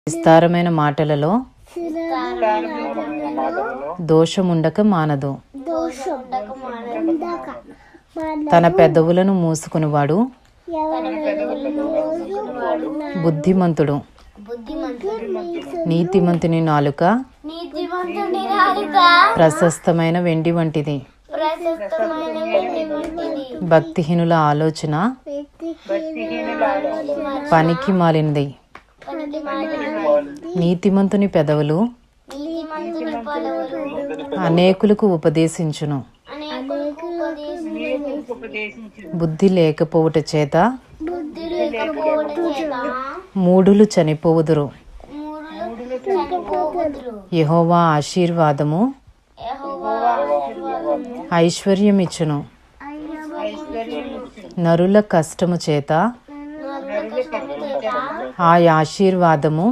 విస్తారమైన మాటలలో దోషముండక మానదు. తన పెదవులను మూసుకునివాడు బుద్ధిమంతుడు. నీతిమంతుని నాలుక ప్రశస్తమైన వెండి వంటిది. భక్తిహీనుల ఆలోచన పనికి మాలినది. నీతిమంతుని పెదవులు అనేకులకు ఉపదేశించును. బుద్ధి లేకపోవుట చేత మూఢులు చనిపోవుదురు. యెహోవా ఆశీర్వాదము ఐశ్వర్యమిచ్చును. నరుల కష్టము చేత ఆ ఆశీర్వాదము